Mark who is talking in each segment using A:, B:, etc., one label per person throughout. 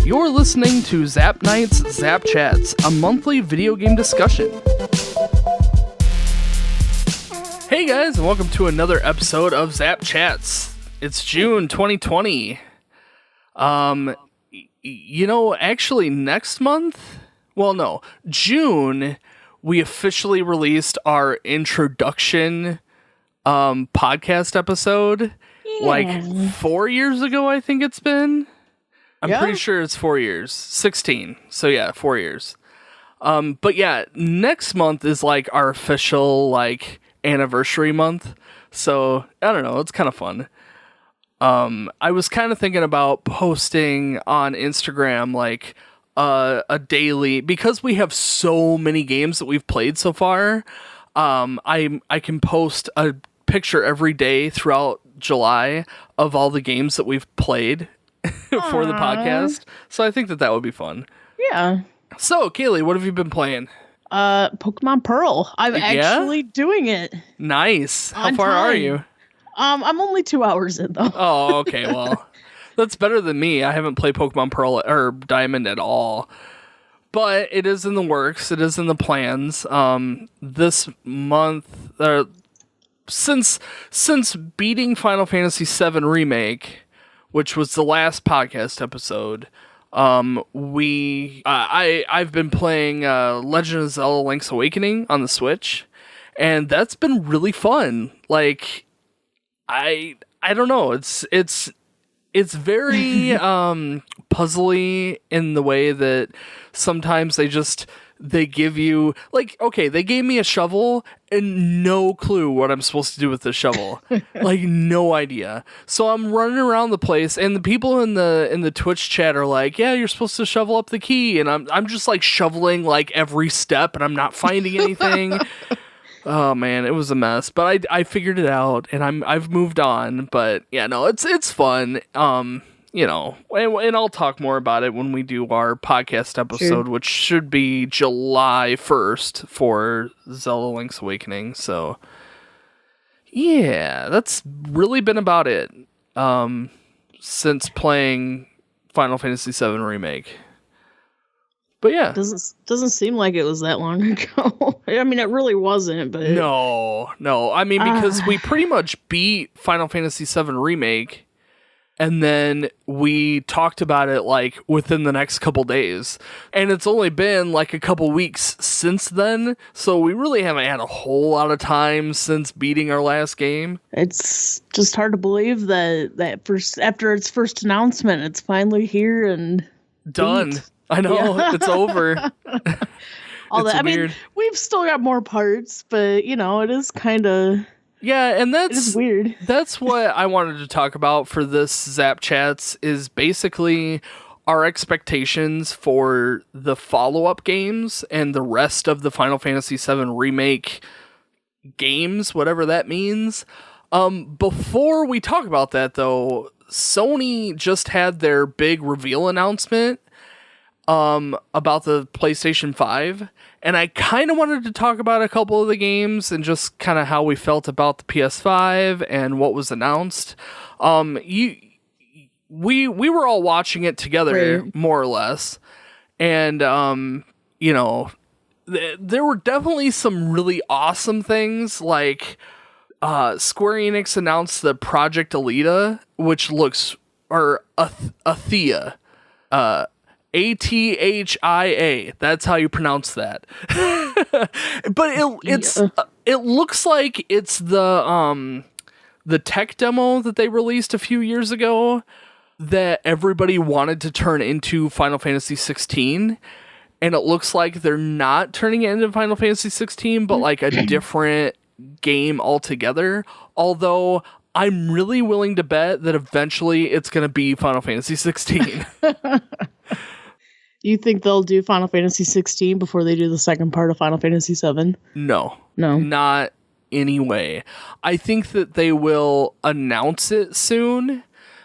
A: You're listening to Zap Night's Zap Chats, a monthly video game discussion. Hey guys, and welcome to another episode of Zap Chats. It's June 2020. Actually next month? Well, no. June, we officially released our introduction podcast episode. Yeah. Like 4 years ago, I think it's been. I'm pretty sure it's 4 years. 16. So yeah, 4 years. But yeah, next month is like our official like anniversary month. So I don't know, it's kind of fun. I was kind of thinking about posting on Instagram like a daily, because we have so many games that we've played so far. I can post a picture every day throughout July of all the games that we've played for the podcast. So I think that would be fun.
B: Yeah.
A: So, Kaylie, what have you been playing?
B: Pokemon Pearl. I'm actually doing it.
A: Nice. How far are you?
B: I'm only 2 hours in, though.
A: Oh, okay. Well, that's better than me. I haven't played Pokemon Pearl or Diamond at all. But it is in the works. It is in the plans. This month, since beating Final Fantasy VII Remake, which was the last podcast episode, I've been playing Legend of Zelda: Link's Awakening on the Switch, and that's been really fun. Like, I don't know. It's very puzzly in the way that sometimes they give you, like, okay, they gave me a shovel and no clue what I'm supposed to do with the shovel. Like, no idea. So I'm running around the place, and the people in the Twitch chat are like, yeah, you're supposed to shovel up the key, and I'm just like shoveling like every step, and I'm not finding anything. Oh man, it was a mess, but I figured it out, and I've moved on. But yeah, no, it's fun. And I'll talk more about it when we do our podcast episode, which should be July 1st for Zelda: Link's Awakening. So yeah, that's really been about it since playing Final Fantasy VII Remake. But yeah,
B: doesn't seem like it was that long ago. I mean, it really wasn't. But
A: no. I mean, because we pretty much beat Final Fantasy VII Remake, and then we talked about it like within the next couple days, and it's only been like a couple weeks since then. So we really haven't had a whole lot of time since beating our last game.
B: It's just hard to believe that after its first announcement, it's finally here and
A: done.
B: beat.
A: I know, it's over.
B: I mean, we've still got more parts, but, it is kind of...
A: Yeah, and
B: it's weird.
A: That's what I wanted to talk about for this Zap Chats, is basically our expectations for the follow-up games and the rest of the Final Fantasy VII Remake games, whatever that means. Before we talk about that, though, Sony just had their big reveal announcement about the PlayStation 5, and I kind of wanted to talk about a couple of the games and just kind of how we felt about the PS5 and what was announced. We were all watching it together, more or less, and there were definitely some really awesome things, like Square Enix announced the Project Alita, which looks, or Athia, Athia. That's how you pronounce that. But it looks like it's the tech demo that they released a few years ago that everybody wanted to turn into Final Fantasy 16, and it looks like they're not turning it into Final Fantasy 16, but like a different game altogether. Although I'm really willing to bet that eventually it's going to be Final Fantasy 16.
B: You think they'll do Final Fantasy 16 before they do the second part of Final Fantasy 7?
A: No. Not anyway. I think that they will announce it soon.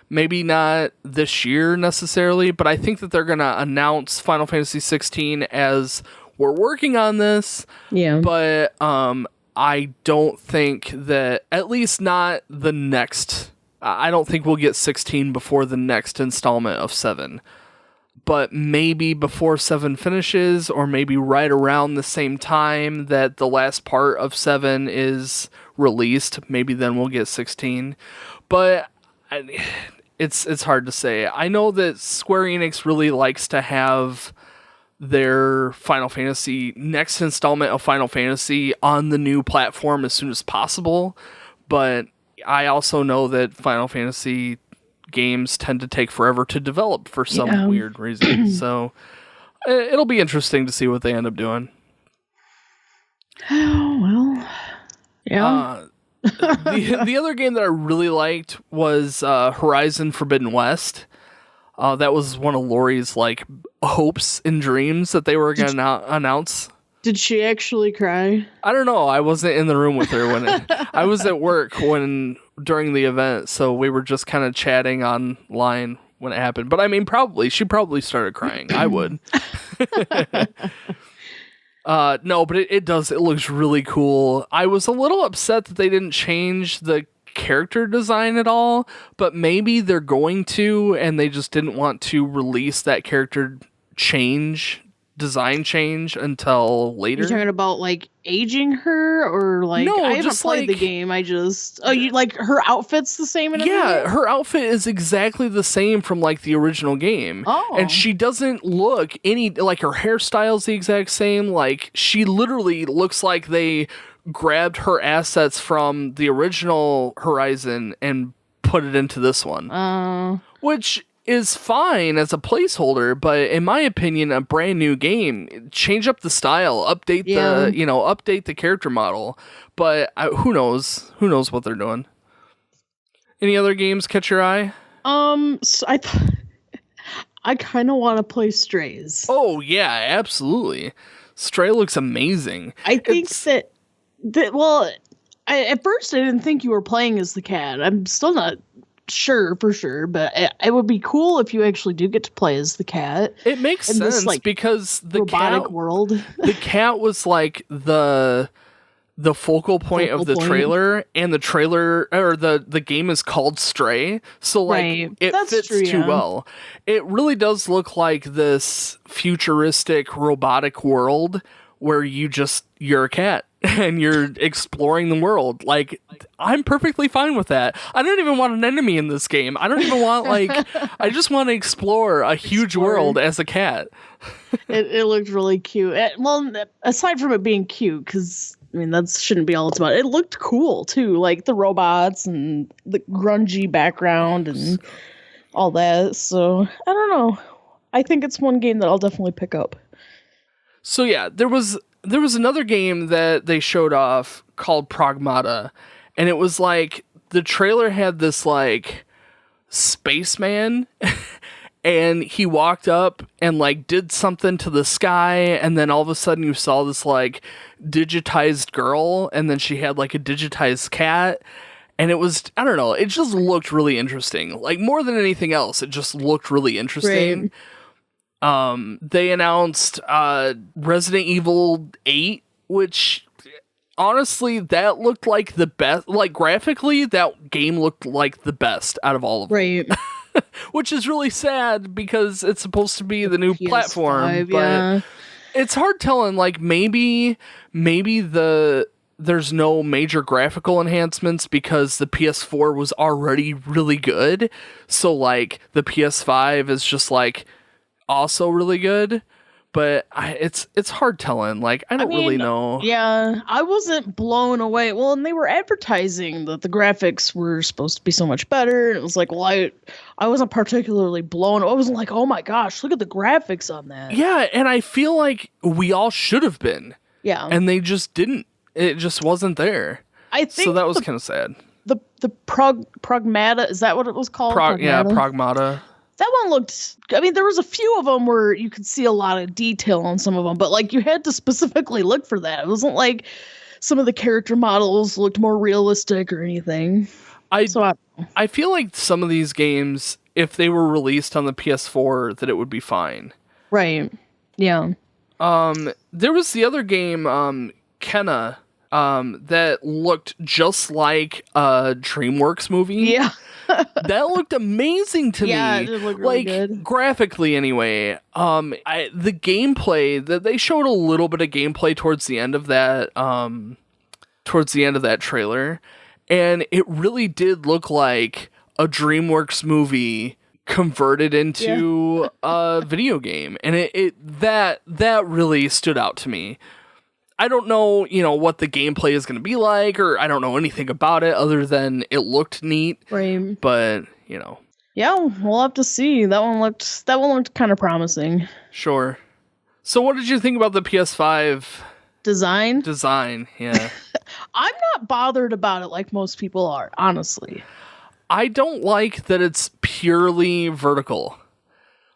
A: Maybe not this year necessarily, but I think that they're going to announce Final Fantasy 16 as we're working on this.
B: Yeah.
A: But I don't think that, at least not the next, I don't think we'll get 16 before the next installment of 7. but maybe before 7 finishes, or maybe right around the same time that the last part of 7 is released. Maybe then we'll get 16. But it's hard to say. I know that Square Enix really likes to have their next installment of Final Fantasy on the new platform as soon as possible. But I also know that Final Fantasy games tend to take forever to develop for some weird reason. So it'll be interesting to see what they end up doing.
B: Oh, well. Yeah.
A: The other game that I really liked was Horizon Forbidden West. That was one of Lori's hopes and dreams that they were going to announce.
B: Did she actually cry?
A: I don't know. I wasn't in the room with her when I was at work during the event, so we were just kind of chatting online when it happened. But I mean, she probably started crying. I would. No, but it looks really cool. I was a little upset that they didn't change the character design at all, but maybe they're going to, and they just didn't want to release that character design change until later.
B: You're talking about aging her, or
A: no,
B: I haven't played the game. You her outfit's the same in every game?
A: Her outfit is exactly the same from the original game.
B: Oh.
A: And she doesn't look any her hairstyle's the exact same. She literally looks like they grabbed her assets from the original Horizon and put it into this one. Which is fine as a placeholder, but in my opinion, a brand new game, change up the style, update the character model. But who knows what they're doing. Any other games catch your eye?
B: So I kind of want to play Strays.
A: Oh yeah, absolutely. Stray looks amazing.
B: I think at first I didn't think you were playing as the cat. I'm still not sure for sure, but it would be cool if you actually do get to play as the cat.
A: It makes sense because the
B: robotic
A: cat
B: world.
A: The cat was the focal point of the trailer, and the trailer or the game is called Stray, so it fits too well. It really does look like this futuristic robotic world where you're a cat and you're exploring the world. I'm perfectly fine with that. I don't even want an enemy in this game. I don't even want I just want to explore a huge world as a cat.
B: It looked really cute. Well, aside from it being cute, because that shouldn't be all it's about. It looked cool too, the robots and the grungy background and all that. So I don't know. I think it's one game that I'll definitely pick up.
A: So yeah, there was another game that they showed off called Pragmata, and it was the trailer had this spaceman and he walked up and did something to the sky, and then all of a sudden you saw this digitized girl, and then she had a digitized cat, and it was, I don't know, it just looked really interesting. More than anything else, it just looked really interesting. Right. They announced Resident Evil 8, which honestly, that looked like the best. Graphically, that game looked like the best out of all of them.
B: Right.
A: Which is really sad because it's supposed to be the new PS5, platform. But it's hard telling. Maybe there's no major graphical enhancements because the PS4 was already really good. So the PS5 is just also really good, but it's hard telling. I don't really know.
B: Yeah, I wasn't blown away. Well, and they were advertising that the graphics were supposed to be so much better, and it was I wasn't particularly blown. I wasn't oh my gosh, look at the graphics on that.
A: Yeah, and I feel we all should have been.
B: Yeah,
A: and they just didn't. It just wasn't there.
B: I think
A: so. That was kind of sad.
B: The Pragmata, is that what it was called?
A: Pragmata.
B: That one looked, there was a few of them where you could see a lot of detail on some of them, but you had to specifically look for that. It wasn't some of the character models looked more realistic or anything. I
A: feel some of these games, if they were released on the PS4, that it would be fine.
B: Right. Yeah.
A: There was the other game, Kenna. that looked just like a DreamWorks movie.
B: Yeah.
A: That looked amazing to me.
B: Yeah, it did look really
A: like
B: good.
A: graphically anyway. The gameplay that they showed a little bit of gameplay towards the end of that trailer, and it really did look like a DreamWorks movie converted into a video game, and that really stood out to me. I don't know, what the gameplay is going to be like, or I don't know anything about it other than it looked neat.
B: Right.
A: But,
B: Yeah, we'll have to see. That one looked kind of promising.
A: Sure. So what did you think about the PS5
B: design?
A: Yeah.
B: I'm not bothered about it like most people are, honestly.
A: I don't like that it's purely vertical.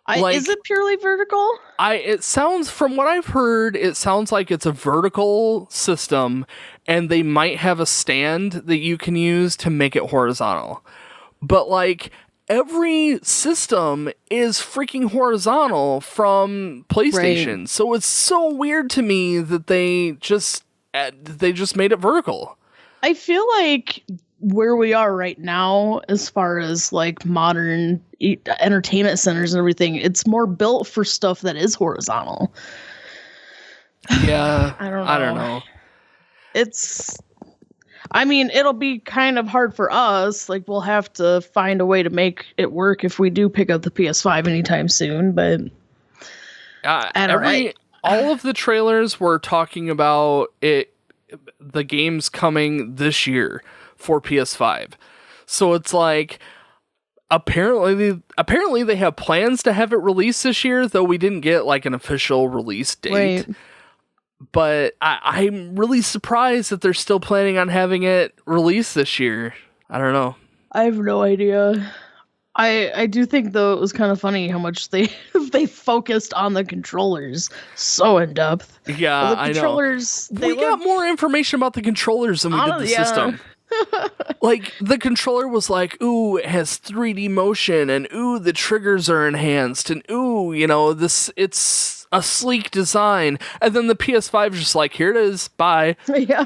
B: Is it purely vertical?
A: It sounds, from what I've heard, it sounds like it's a vertical system, and they might have a stand that you can use to make it horizontal. But every system is freaking horizontal from PlayStation. Right. So it's so weird to me that they just made it vertical.
B: I feel like where we are right now, as far as modern entertainment centers and everything, it's more built for stuff that is horizontal.
A: Yeah.
B: I don't know. It'll be kind of hard for us. We'll have to find a way to make it work if we do pick up the PS5 anytime soon, but
A: all of the trailers were talking about it, the game's coming this year for PS5. So it's apparently they have plans to have it released this year, though we didn't get an official release date.
B: Wait.
A: But I'm really surprised that they're still planning on having it released this year. I don't know.
B: I have no idea. I do think, though, it was kind of funny how much they focused on the controllers so in depth.
A: Yeah,
B: I know.
A: We got more information about the controllers than we did the system. The controller was ooh, it has 3D motion, and ooh, the triggers are enhanced, and ooh, it's a sleek design. And then the PS5 is just here it is, bye.
B: Yeah.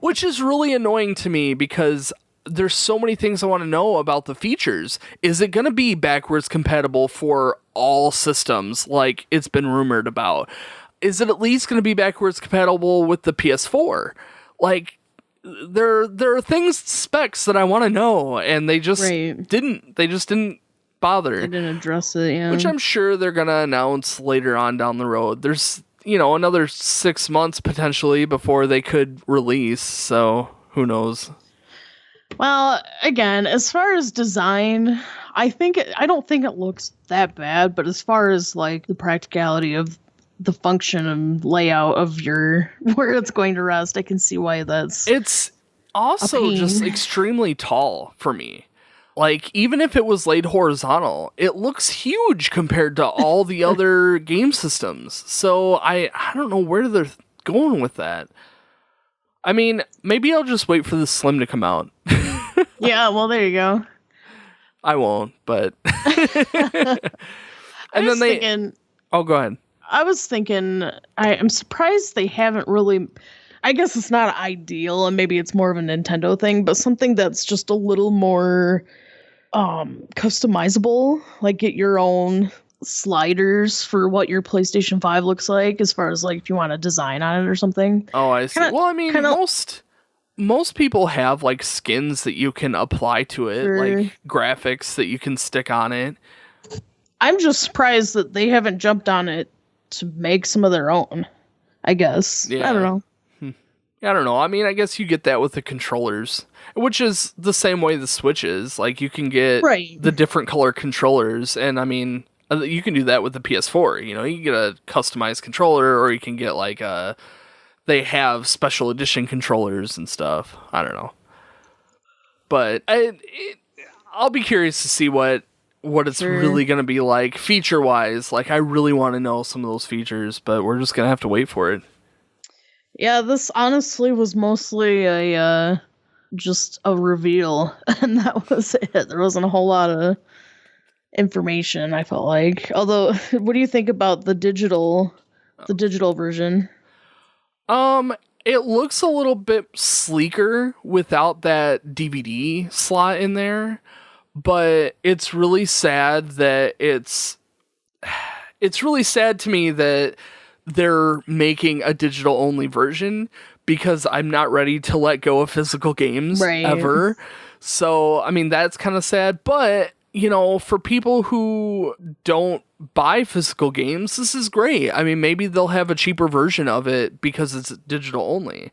A: Which is really annoying to me because there's so many things I want to know about the features. Is it going to be backwards compatible for all systems like it's been rumored about? Is it at least going to be backwards compatible with the PS4? There are specs that I want to know, and they just didn't. They just didn't bother.
B: They didn't address it, yeah.
A: Which I'm sure they're going to announce later on down the road. There's, another 6 months potentially before they could release, so who knows?
B: Well, again, as far as design, I don't think it looks that bad, but as far as the practicality of the function and layout of where it's going to rest, I can see why
A: it's also just extremely tall for me. Even if it was laid horizontal, it looks huge compared to all the other game systems. So I don't know where they're going with that. I mean, maybe I'll just wait for the Slim to come out.
B: Yeah, well, there you go.
A: I won't, but... Oh, go ahead.
B: I was thinking, I'm surprised they haven't really... I guess it's not ideal, and maybe it's more of a Nintendo thing, but something that's just a little more customizable. Get your own sliders for what your PlayStation 5 looks like, as far as if you want to design on it or something.
A: Oh, I see. Well, I mean, most people have skins that you can apply to it, graphics that you can stick on it.
B: I'm just surprised that they haven't jumped on it to make some of their own, I guess. Yeah. I don't know.
A: I don't know. I mean, I guess you get that with the controllers, which is the same way the Switch is. You can get the different color controllers, and I mean, you can do that with the PS4. You can get a customized controller, or you can get they have special edition controllers and stuff. I don't know. But I'll be curious to see what it's really going to be like feature-wise. I really want to know some of those features, but we're just going to have to wait for it.
B: Yeah, this honestly was mostly just a reveal, and that was it. There wasn't a whole lot of information, I felt like. Although, what do you think about the digital version?
A: It looks a little bit sleeker without that DVD slot in there, but it's really sad that it's really sad to me that they're making a digital only version, because I'm not ready to let go of physical games ever. So, I mean, that's kind of sad, but for people who don't buy physical games, this is great. I mean, maybe they'll have a cheaper version of it because it's digital only.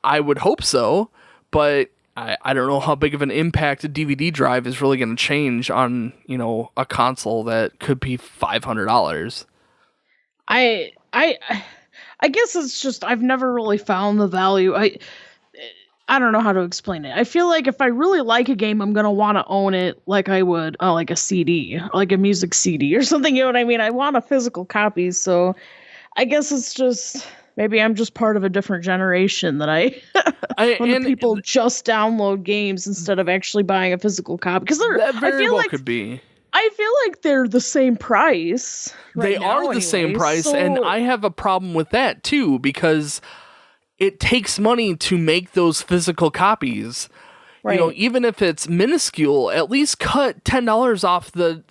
A: I would hope so, but I don't know how big of an impact a DVD drive is really going to change on, a console that could be $500.
B: I guess it's just I've never really found the value. I don't know how to explain it. I feel like if I really like a game, I'm going to want to own it like I would like a CD, like a music CD or something. You know what I mean? I want a physical copy. So I guess it's just, maybe I'm just part of a different generation that when people just download games instead of actually buying a physical copy. Because
A: that very well could be.
B: I feel like they're the same price.
A: They are the same price. And I have a problem with that too, because it takes money to make those physical copies. Right. Even if it's minuscule, at least cut $10 off the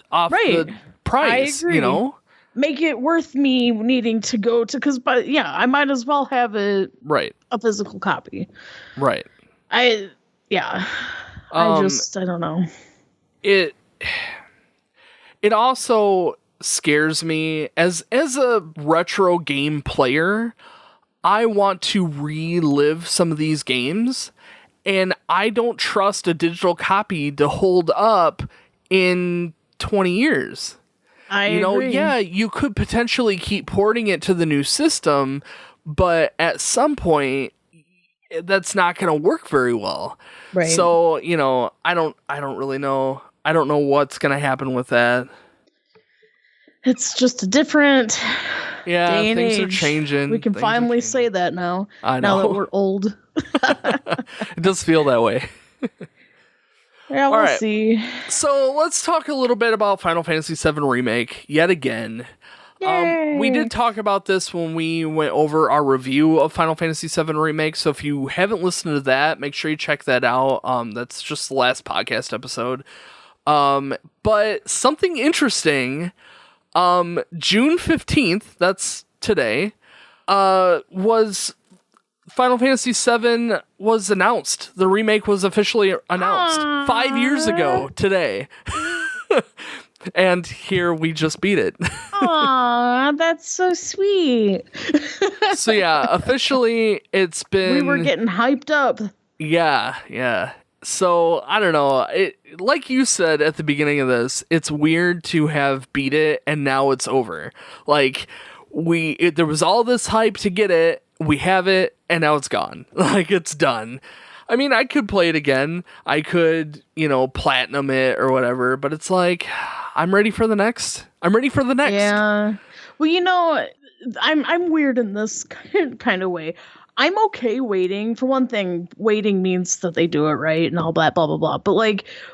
A: price.
B: I agree. Make it worth me needing to go to, I might as well have a physical copy.
A: Right.
B: I don't know.
A: It also scares me as a retro game player. I want to relive some of these games, and I don't trust a digital copy to hold up in 20 years.
B: I agree.
A: Yeah, you could potentially keep porting it to the new system, but at some point that's not going to work very well.
B: Right.
A: So, I don't really know. I don't know what's going to happen with that.
B: It's just a different day and
A: things
B: age.
A: Are changing.
B: We can finally say that now.
A: I know.
B: Now that we're old.
A: It does feel that way.
B: Yeah, we'll see.
A: So let's talk a little bit about Final Fantasy VII Remake yet again. We did talk about this when we went over our review of Final Fantasy VII Remake, so if you haven't listened to that, make sure you check that out. That's just the last podcast episode. But something interesting... June 15th, that's today, was Final Fantasy VII was announced. The remake was officially announced 5 years ago today. And here we just beat it.
B: Aw, that's so sweet.
A: So yeah, officially it's been...
B: We were getting hyped up.
A: Yeah. So, I don't know, like you said at the beginning of this, it's weird to have beat it and now it's over. Like, there was all this hype to get it, we have it, and now it's gone. Like, it's done. I mean, I could play it again, I could, platinum it or whatever, but it's like, I'm ready for the next.
B: Yeah. Well, I'm weird in this kind of way. I'm okay waiting. For one thing, waiting means that they do it right and all that, blah, blah, blah. But,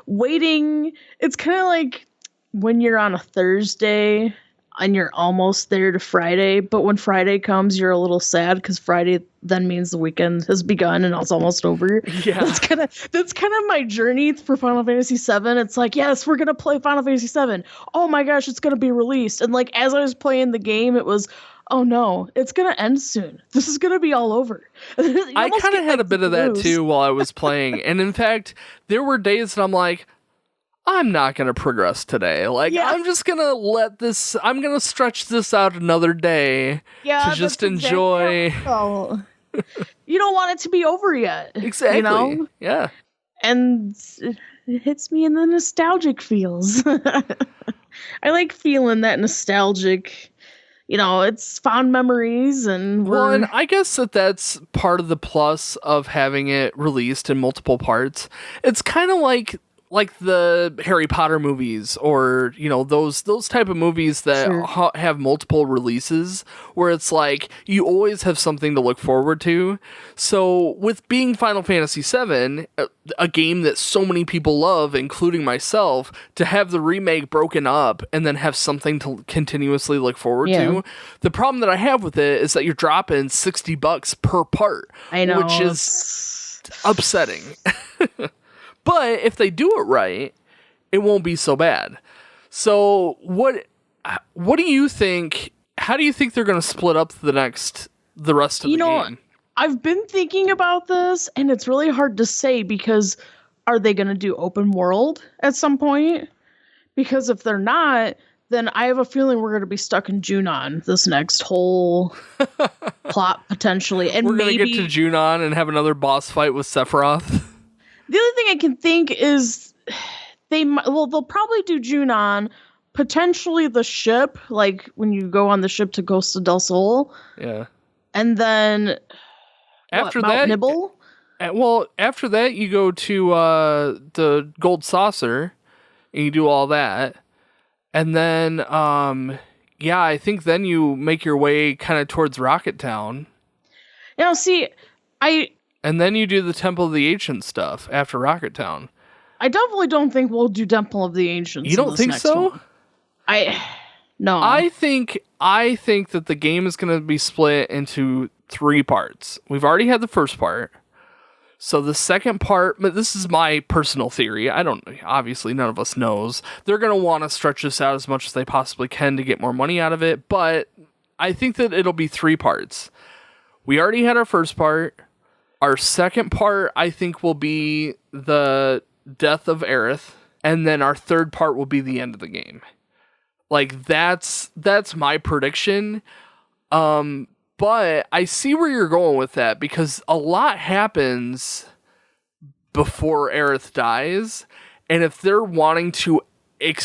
B: waiting, it's kind of like when you're on a Thursday and you're almost there to Friday, but when Friday comes, you're a little sad because Friday then means the weekend has begun and it's almost over.
A: Yeah.
B: That's kind of my journey for Final Fantasy VII. It's like, yes, we're going to play Final Fantasy VII. Oh my gosh, it's going to be released. And, as I was playing the game, it was... oh no, it's going to end soon. This is going to be all over.
A: I kind of had a bit of that too while I was playing. And in fact, there were days that I'm like, I'm not going to progress today. I'm just going to I'm going to stretch this out another day to just enjoy.
B: You don't want it to be over yet.
A: Exactly. Yeah.
B: And it hits me in the nostalgic feels. I like feeling that nostalgic... it's fond memories and
A: I guess that's part of the plus of having it released in multiple parts. It's kind of like like the Harry Potter movies, or those type of movies that
B: Sure.
A: have multiple releases, where it's like you always have something to look forward to. So with being Final Fantasy VII, a game that so many people love, including myself, to have the remake broken up and then have something to continuously look forward to. The problem that I have with it is that you're dropping $60 per part,
B: I know,
A: which is upsetting. But if they do it right, it won't be so bad. So what do you think? How do you think they're going to split up the rest of the game?
B: I've been thinking about this, and it's really hard to say, because are they going to do open world at some point? Because if they're not, then I have a feeling we're going to be stuck in Junon this next whole plot potentially. And
A: we're going to
B: maybe
A: get to Junon and have another boss fight with Sephiroth.
B: The other thing I can think is they'll probably do Junon, potentially the ship, like when you go on the ship to Costa del Sol.
A: Yeah.
B: And then
A: after
B: Mount
A: that,
B: Nibble?
A: After that you go to the Gold Saucer and you do all that. And then I think then you make your way kind of towards Rocket Town. And then you do the Temple of the Ancients stuff after Rocket Town.
B: I definitely don't think we'll do Temple of the Ancients.
A: You don't think so?
B: No.
A: I think that the game is going to be split into 3 parts. We've already had the first part. So the second part, but this is my personal theory. Obviously none of us knows. They're going to want to stretch this out as much as they possibly can to get more money out of it. But I think that it'll be 3 parts. We already had our first part. Our second part, I think, will be the death of Aerith, and then our third part will be the end of the game. Like, that's my prediction. But I see where you're going with that, because a lot happens before Aerith dies, and if they're wanting to make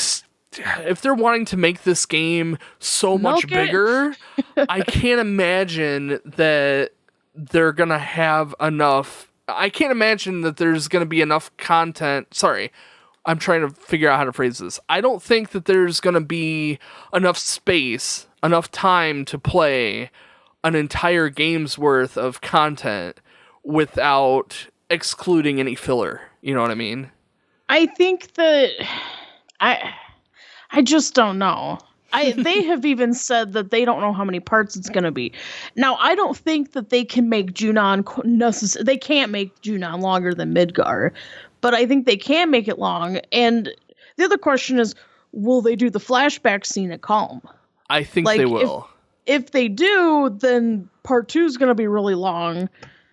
A: this game so much bigger, I can't imagine that they're gonna have enough. I can't imagine that there's gonna be enough content. Sorry, I'm trying to figure out how to phrase this. I don't think that there's gonna be enough space, enough time to play an entire game's worth of content without excluding any filler. You know what I mean?
B: I think that I just don't know. They have even said that they don't know how many parts it's going to be. Now, I don't think that they can make Junon they can't make Junon longer than Midgar, but I think they can make it long. And the other question is, will they do the flashback scene at Calm?
A: I think they will.
B: If they do, then part 2 is going to be really long,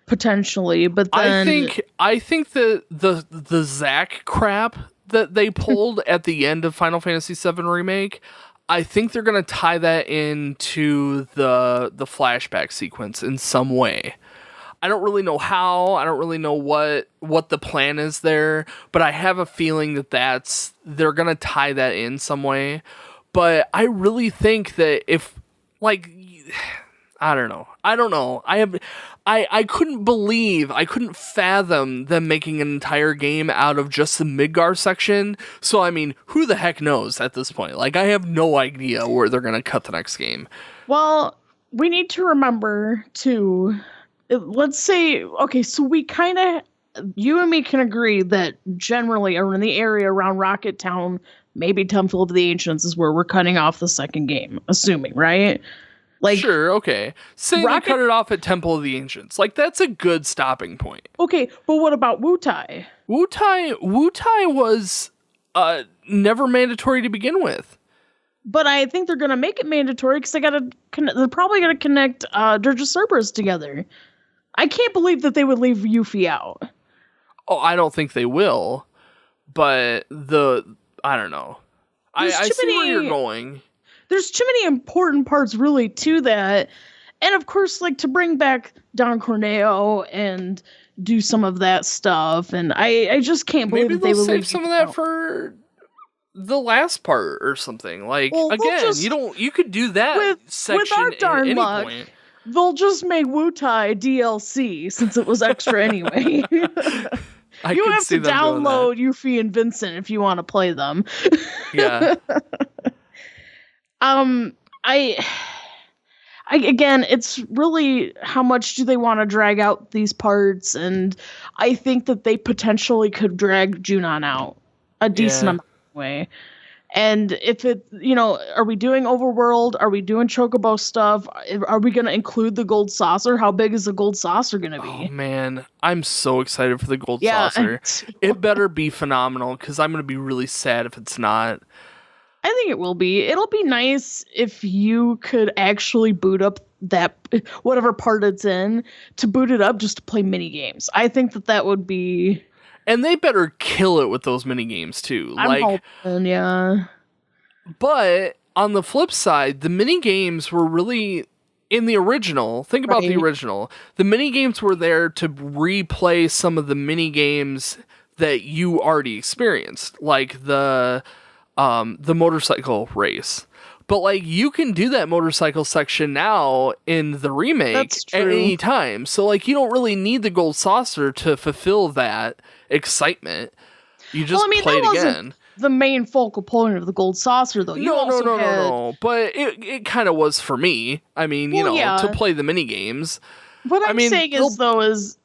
B: potentially. But then
A: I think that the Zack crap that they pulled at the end of Final Fantasy VII Remake, I think they're going to tie that into the flashback sequence in some way. I don't really know how. I don't really know what the plan is there, but I have a feeling that they're going to tie that in some way. But I really think that if, like, I don't know. I couldn't fathom them making an entire game out of just the Midgar section. So, I mean, who the heck knows at this point? Like, I have no idea where they're going to cut the next game.
B: Well, we need to remember to, let's say, okay, so we kind of, you and me can agree that generally around the area around Rocket Town, maybe Temple of the Ancients is where we're cutting off the second game, assuming, right? Like,
A: sure, okay. Say they cut it off at Temple of the Ancients. Like, that's a good stopping point.
B: Okay, but what about Wutai?
A: Wutai was never mandatory to begin with.
B: But I think they're gonna make it mandatory because they're probably gonna connect Dirge of Cerberus together. I can't believe that they would leave Yuffie out.
A: Oh, I don't think they will. But I don't know. I see where you're going.
B: There's too many important parts really to that. And of course, like, to bring back Don Corneo and do some of that stuff. And I just can't believe that they would
A: save some of that for the last part or something. Like, well, again, you could do that section
B: with our darn
A: at
B: luck,
A: any point.
B: They'll just make Wutai DLC since it was extra anyway. You have to download Yuffie and Vincent if you want to play them.
A: Yeah.
B: Again, it's really how much do they want to drag out these parts, and I think that they potentially could drag Junon out a decent amount of way. And if it, are we doing overworld? Are we doing chocobo stuff? Are we going to include the gold saucer? How big is the gold saucer going to be?
A: Oh man, I'm so excited for the gold saucer. It better be phenomenal, because I'm going to be really sad if it's not.
B: I think it will be. It'll be nice if you could actually boot up that whatever part it's in, to boot it up just to play mini games. I think that would be.
A: And they better kill it with those mini games too.
B: I'm hoping, yeah.
A: But on the flip side, the mini games were really in the original. Think about the original. The mini games were there to replay some of the mini games that you already experienced, like the motorcycle race. But like, you can do that motorcycle section now in the remake at any time. So like, you don't really need the gold saucer to fulfill that excitement. You just play it again.
B: The main focal point of the gold saucer, though.
A: No. But it kind of was for me. I mean, to play the mini games.
B: What I'm saying is, though, is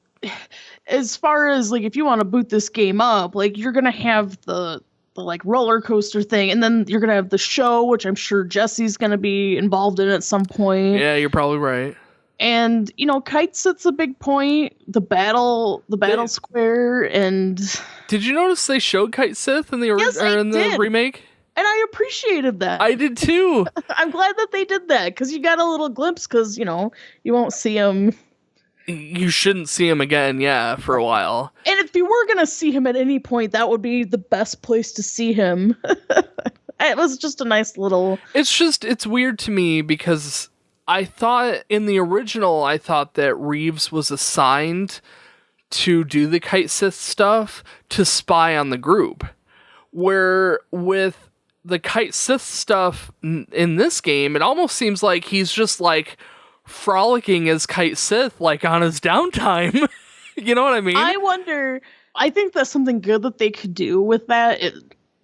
B: as far as like, if you want to boot this game up, like, you're gonna have the like roller coaster thing, and then you're gonna have the show, which I'm sure Jesse's gonna be involved in at some point.
A: Yeah, you're probably right.
B: And Kite Sit's a big point. The battle square, and
A: did you notice they showed Kite Sith in the the remake?
B: And I appreciated that.
A: I did too.
B: I'm glad that they did that, because you got a little glimpse, because you won't see him.
A: You shouldn't see him again, for a while.
B: And if you were going to see him at any point, that would be the best place to see him. It was just a nice little...
A: It's weird to me, because I thought, in the original, that Reeves was assigned to do the Kite Sith stuff to spy on the group. Where with the Kite Sith stuff in this game, it almost seems like he's just like frolicking as Kite Sith, like on his downtime. You know what I mean?
B: I think that's something good that they could do with that.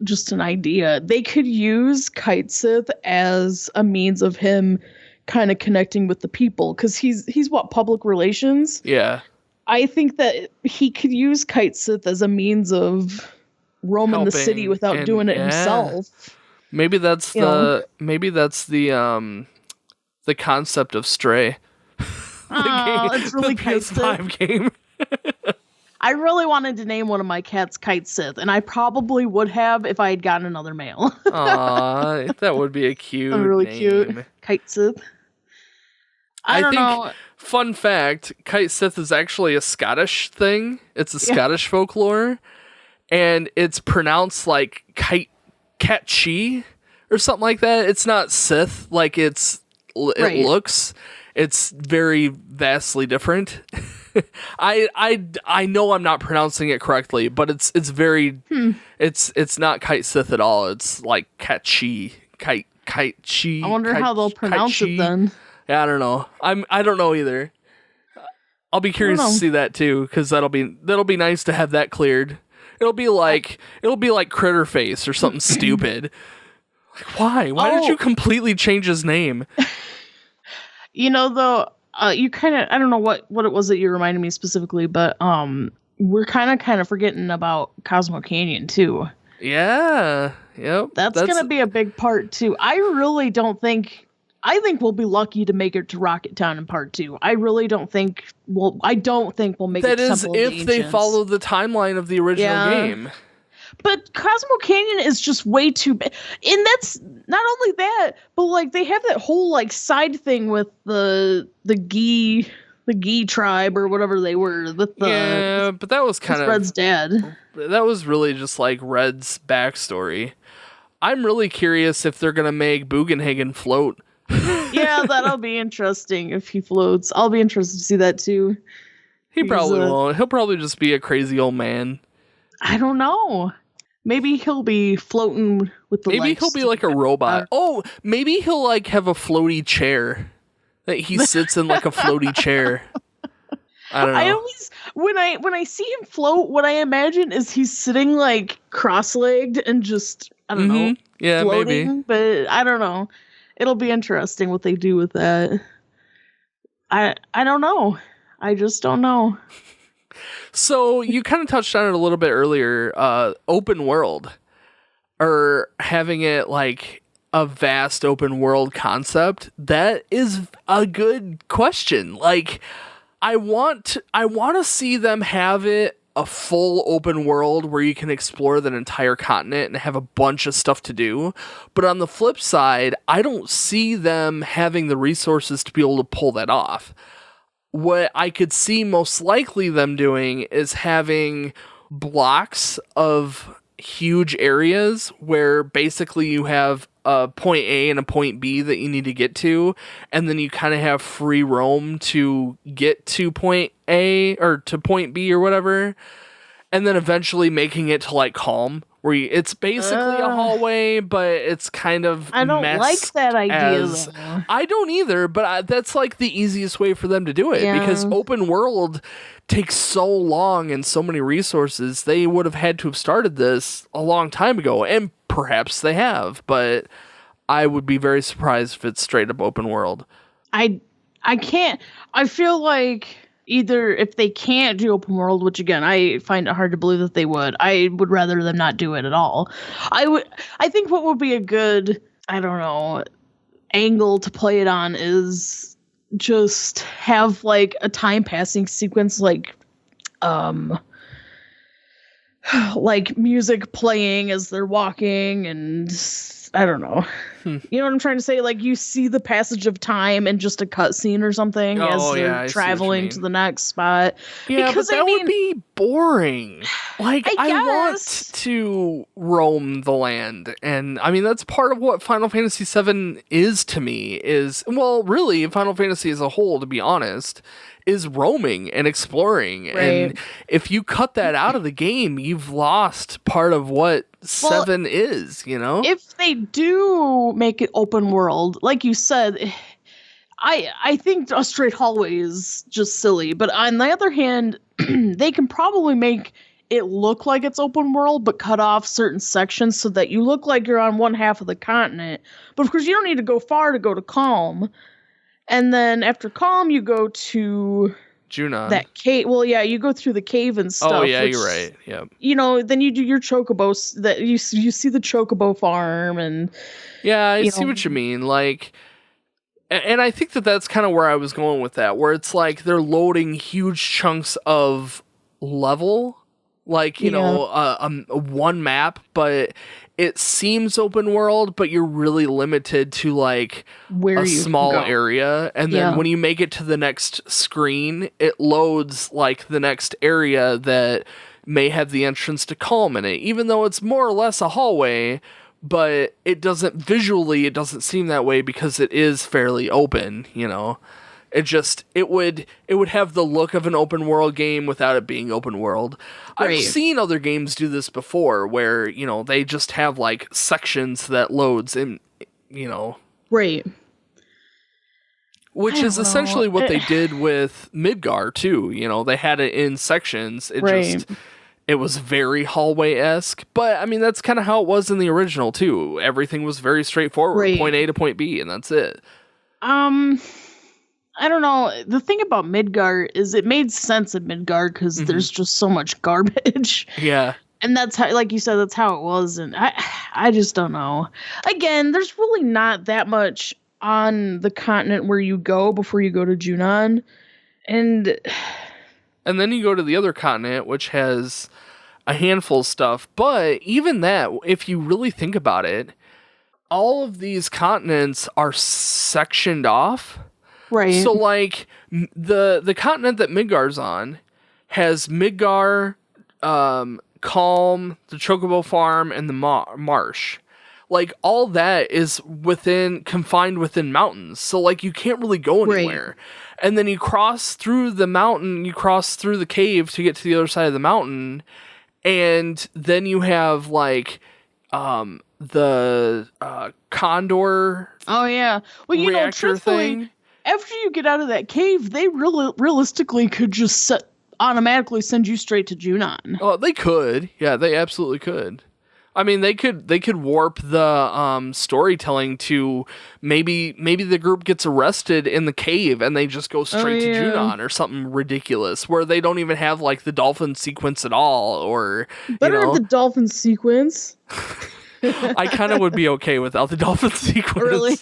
B: Just an idea. They could use Kite Sith as a means of him kind of connecting with the people, because he's what, public relations?
A: Yeah.
B: I think that he could use Kite Sith as a means of roaming the city without doing it himself.
A: Maybe that's the concept of Stray.
B: It's really
A: the PS5 game.
B: I really wanted to name one of my cats Kite Sith, and I probably would have if I had gotten another male.
A: Aw, that would be a cute name.
B: Cute Kite Sith. I don't know.
A: Fun fact, Kite Sith is actually a Scottish thing. It's a Scottish folklore, and it's pronounced like Cat-chi or something like that. It's not Sith like it looks. It's very vastly different. I know I'm not pronouncing it correctly, but it's very it's not Kite Sith at all. It's like Cat-chi. Kite-chi.
B: I wonder how they'll pronounce it then.
A: Yeah, I don't know. I don't know either. I'll be curious to see that too, because that'll be nice to have that cleared. It'll be like Critter Face or something stupid. Like, why? Why did you completely change his name?
B: Though, you kind of, I don't know what it was that you reminded me specifically, but we're kind of forgetting about Cosmo Canyon too.
A: Yeah. Yep.
B: That's gonna be a big part too. I think we'll be lucky to make it to Rocket Town in part 2. I really don't think we'll make it to Temple of the Ancients.
A: That is if they follow the timeline of the original game.
B: But Cosmo Canyon is just way too big. And that's not only that, but like they have that whole like side thing with the Gee tribe or whatever they were. But
A: that was kind of
B: Red's dad.
A: That was really just like Red's backstory. I'm really curious if they're gonna make Bugenhagen float.
B: Yeah, that'll be interesting if he floats. I'll be interested to see that too.
A: He probably won't. He'll probably just be a crazy old man.
B: I don't know. Maybe he'll be floating with the
A: Maybe he'll be like a robot. Maybe he'll like have a floaty chair that he sits in, like a floaty chair. I don't
B: I
A: know.
B: always when I see him float, what I imagine is he's sitting like cross-legged and just I don't know,
A: Yeah,
B: floating.
A: maybe.
B: But I don't know. It'll be interesting what they do with that. I don't know. I just don't know.
A: So you kind of touched on it a little bit earlier. Open world, or having it like a vast open world concept. That is a good question. Like, I want to see them have it a full open world where you can explore that entire continent and have a bunch of stuff to do. But on the flip side, I don't see them having the resources to be able to pull that off. What I could see most likely them doing is having blocks of huge areas where basically you have a point A and a point B that you need to get to, and then you kind of have free roam to get to point A or to point B or whatever, and then eventually making it to like Calm, where it's basically a hallway, but it's kind of
B: I don't like that idea,
A: as
B: though.
A: I don't either, but that's like the easiest way for them to do it, because open world takes so long and so many resources. They would have had to have started this a long time ago, and perhaps they have, but I would be very surprised if it's straight up open world.
B: I can't. I feel like either if they can't do open world, which again I find it hard to believe that they would, I would rather them not do it at all. I think what would be a good, I don't know, angle to play it on is just have like a time passing sequence, like music playing as they're walking, and I don't know. You know what I'm trying to say? Like, you see the passage of time in just a cutscene or something as they're traveling to the next spot.
A: Yeah,
B: because,
A: but that would be boring. Like, I want
B: guess.
A: to roam the land. And, I mean, that's part of what Final Fantasy VII is to me, is, well, really, Final Fantasy as a whole, to be honest, is roaming and exploring.
B: Right.
A: And if you cut that out of the game, you've lost part of what 7 is, you know?
B: If they do make it open world, like you said, I think a straight hallway is just silly. But on the other hand, they can probably make it look like it's open world, but cut off certain sections so that you look like you're on one half of the continent. But of course, you don't need to go far to go to Calm. And then after Calm, you go to
A: Junon.
B: that cave. Well, yeah, you go through the cave and stuff.
A: Oh, yeah, you're right. Yep.
B: You know, then you do your chocobos. That you see the chocobo farm, and
A: yeah, I see what you mean. Like, and I think that's kind of where I was going with that, where it's like they're loading huge chunks of level, like, you know, one map, but it seems open world, but you're really limited to like
B: where
A: a
B: you
A: small
B: go.
A: area. And then when you make it to the next screen, it loads like the next area that may have the entrance to Calm in it, even though it's more or less a hallway, but it doesn't seem that way because it is fairly open, you know. It would have the look of an open world game without it being open world. Right. I've seen other games do this before where, you know, they just have like sections that loads in, you know.
B: Right.
A: Which is essentially what they did with Midgar too. You know, they had it in sections. It was very hallway-esque, but I mean, that's kind of how it was in the original too. Everything was very straightforward, point A to point B, and that's it.
B: I don't know. The thing about Midgar is it made sense at Midgar because there's just so much garbage.
A: Yeah.
B: And that's how, like you said, that's how it was. And I just don't know. Again, there's really not that much on the continent where you go before you go to Junon. And
A: then you go to the other continent, which has a handful of stuff. But even that, if you really think about it, all of these continents are sectioned off.
B: Right.
A: So, like, the continent that Midgar's on has Midgar, Calm, the Chocobo Farm, and the marsh. Like, all that is confined within mountains. So, like, you can't really go anywhere. Right. And then you cross through the mountain, you cross through the cave to get to the other side of the mountain. And then you have, like, the Condor
B: oh, yeah. Well, you know, truthfully,
A: thing.
B: after you get out of that cave, they realistically could just automatically send you straight to Junon.
A: Oh, they could. Yeah, they absolutely could. I mean, they could warp the storytelling to maybe the group gets arrested in the cave and they just go straight to Junon or something ridiculous where they don't even have like the dolphin sequence at all, or
B: better have the dolphin sequence.
A: I kind of would be okay without the dolphin sequence.
B: Really?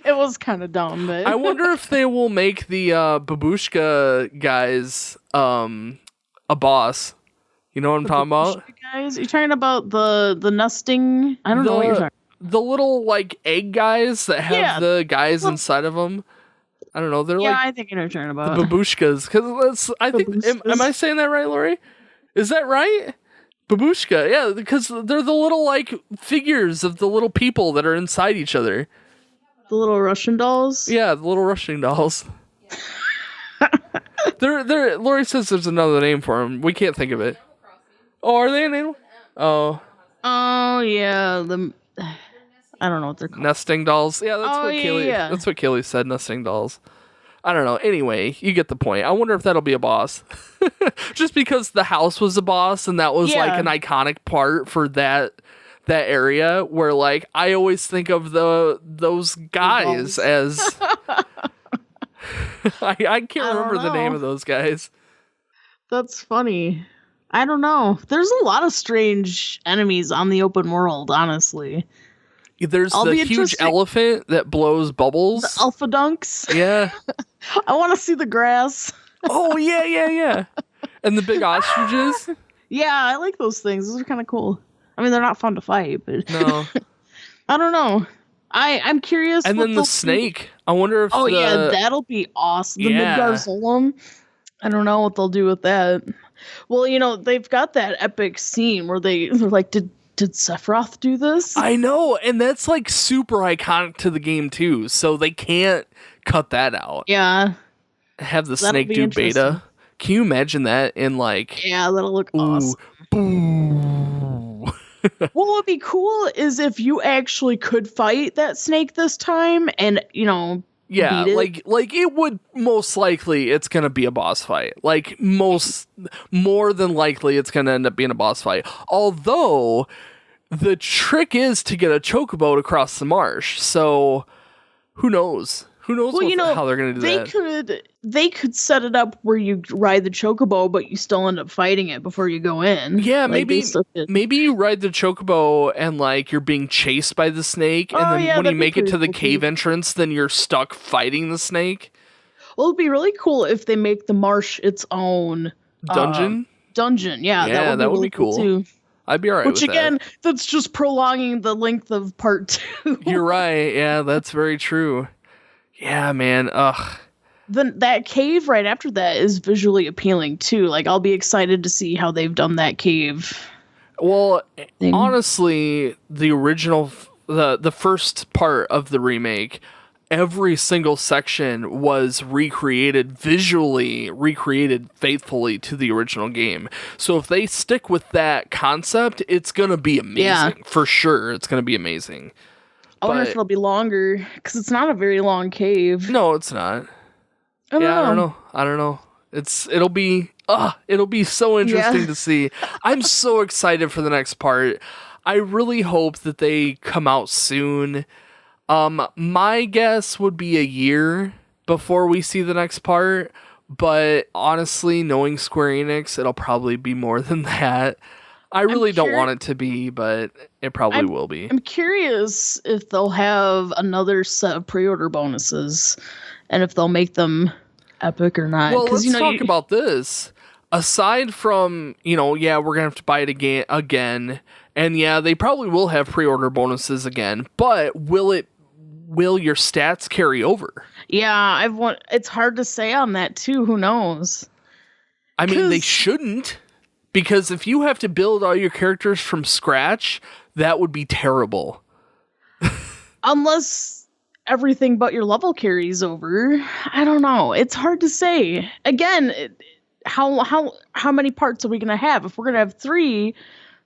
B: It was kind of dumb, but
A: I wonder if they will make the Babushka guys a boss. You know what I'm talking about?
B: Guys, you're talking about the nesting. I don't know what you're talking about.
A: The little like egg guys that have the guys inside of them. I don't know. They're like
B: I think I know what you're talking about.
A: The babushkas, because I think am I saying that right, Lori? Is that right? Babushka, yeah, because they're the little like figures of the little people that are inside each other.
B: The little Russian dolls.
A: Yeah, the little Russian dolls. They're Lori says there's another name for them. We can't think of it. Oh, are they an animal? Oh.
B: Oh yeah, I don't know what they're called.
A: Nesting dolls. Yeah, that's what Kaylee.
B: Yeah.
A: That's what Kaylee said. Nesting dolls. I don't know. Anyway, you get the point. I wonder if that'll be a boss. Just because the house was a boss and that was like an iconic part for that area where like I always think of those guys as I can't remember the name of those guys.
B: That's funny. I don't know. There's a lot of strange enemies on the open world, honestly.
A: There's the huge elephant that blows bubbles.
B: The alpha dunks.
A: Yeah.
B: I want to see the grass.
A: Oh, yeah. And the big ostriches.
B: Yeah, I like those things. Those are kind of cool. I mean, they're not fun to fight, but...
A: No.
B: I don't know. I'm curious.
A: And then the snake. I wonder if
B: that'll be awesome. The Midgar I don't know what they'll do with that. Well, they've got that epic scene where they're like, did Sephiroth do this?
A: I know, and that's like super iconic to the game too, so they can't cut that out.
B: Yeah.
A: Have the snake do beta. Can you imagine that in like...
B: Yeah, that'll look awesome.
A: Boo.
B: What would be cool is if you actually could fight that snake this time and,
A: yeah, like it would most likely it's gonna be a boss fight. Like more than likely it's gonna end up being a boss fight. Although the trick is to get a chocobo to cross the marsh. So who knows? Who knows how they're gonna do that?
B: They could set it up where you ride the chocobo, but you still end up fighting it before you go in.
A: Yeah, maybe you ride the chocobo and like you're being chased by the snake, and then when you make it to the cave entrance, then you're stuck fighting the snake.
B: Well, it'd be really cool if they make the marsh its own
A: dungeon.
B: Yeah, that would be cool too.
A: I'd be alright with that.
B: Which again, that's just prolonging the length of part 2.
A: You're right. Yeah, that's very true. Yeah, man. Ugh.
B: Then that cave right after that is visually appealing too. Like I'll be excited to see how they've done that cave.
A: Well, honestly, the original, the first part of the remake, every single section was visually recreated faithfully to the original game. So if they stick with that concept, it's gonna be amazing for sure. It's gonna be amazing.
B: I wonder if it'll be longer, because it's not a very long cave.
A: No, it's not. I don't know. It'll be so interesting to see. I'm so excited for the next part. I really hope that they come out soon. My guess would be a year before we see the next part, but honestly, knowing Square Enix, it'll probably be more than that. I really don't want it to be, but it probably will be.
B: I'm curious if they'll have another set of pre-order bonuses and if they'll make them epic or not.
A: Well, let's talk about this. Aside from, we're going to have to buy it again. And yeah, they probably will have pre-order bonuses again, but will your stats carry over?
B: Yeah, it's hard to say on that too. Who knows?
A: I mean, they shouldn't. Because if you have to build all your characters from scratch, that would be terrible.
B: Unless everything but your level carries over. I don't know. It's hard to say. Again, how many parts are we going to have? If we're going to have 3,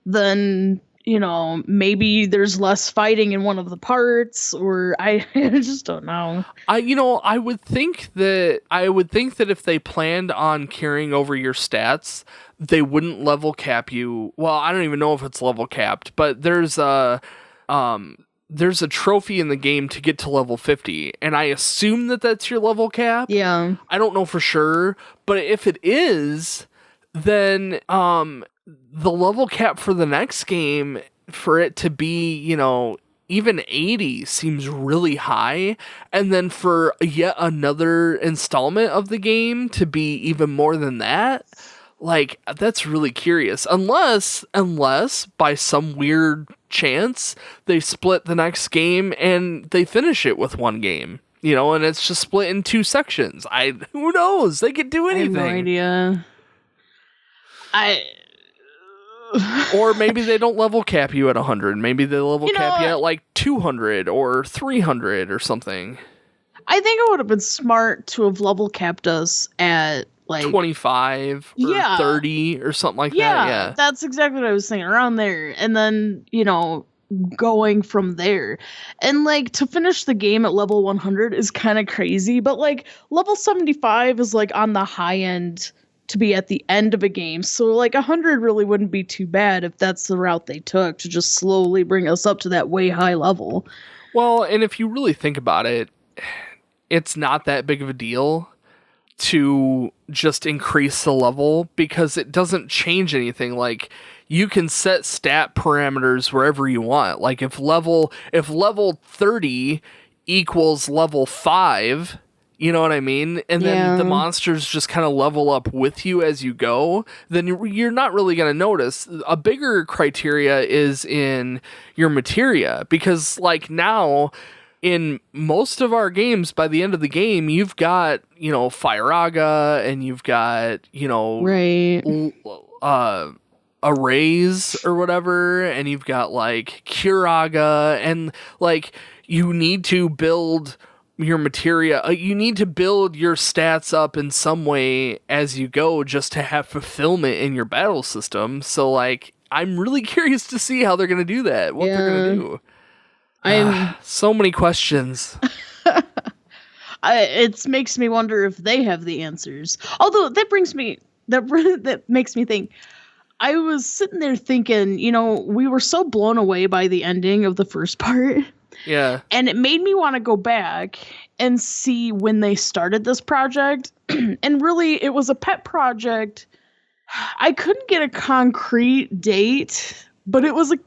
B: then maybe there's less fighting in one of the parts, or I just don't know.
A: I would think that if they planned on carrying over your stats, they wouldn't level cap you. Well, I don't even know if it's level capped, but there's a trophy in the game to get to level 50, and I assume that that's your level cap.
B: Yeah.
A: I don't know for sure, but if it is, then the level cap for the next game, for it to be, even 80 seems really high. And then for yet another installment of the game to be even more than that, like, that's really curious. Unless by some weird chance they split the next game and they finish it with one game, and it's just split in two sections. Who knows? They could do anything.
B: I have no idea.
A: Or maybe they don't level cap you at 100. Maybe they level cap you at like 200 or 300 or something.
B: I think it would have been smart to have level capped us at like
A: 25 or 30 or something like that. Yeah,
B: that's exactly what I was saying, around there. And then, going from there. And like, to finish the game at level 100 is kind of crazy, but like level 75 is like on the high end to be at the end of a game. So like 100 really wouldn't be too bad if that's the route they took, to just slowly bring us up to that way high level.
A: Well, and if you really think about it, it's not that big of a deal to just increase the level, because it doesn't change anything. Like, you can set stat parameters wherever you want. Like, if level 30 equals level 5, you know what I mean? And then the monsters just kind of level up with you as you go, then you're not really going to notice. A bigger criteria is in your materia, because like now in most of our games, by the end of the game, you've got, Firaga, and you've got, arrays or whatever, and you've got like Curaga, and like, you need to build your materia, you need to build your stats up in some way as you go, just to have fulfillment in your battle system. So like, I'm really curious to see how they're going to do that, what they're going to do. So many questions.
B: It makes me wonder if they have the answers. Although that makes me think. I was sitting there thinking, we were so blown away by the ending of the first part.
A: Yeah.
B: And it made me want to go back and see when they started this project. And really, it was a pet project. I couldn't get a concrete date, but it was a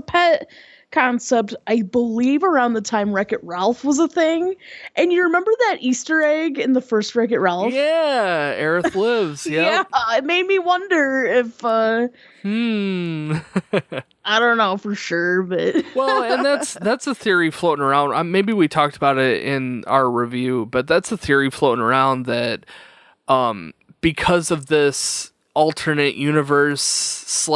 B: pet concept, I believe, around the time Wreck-It Ralph was a thing. And you remember that Easter egg in the first Wreck-It Ralph?
A: Yeah, Aerith lives. Yep.
B: Yeah, it made me wonder if I don't know for sure, but
A: well, and that's a theory floating around. Maybe we talked about it in our review, but that's a theory floating around that because of this alternate universe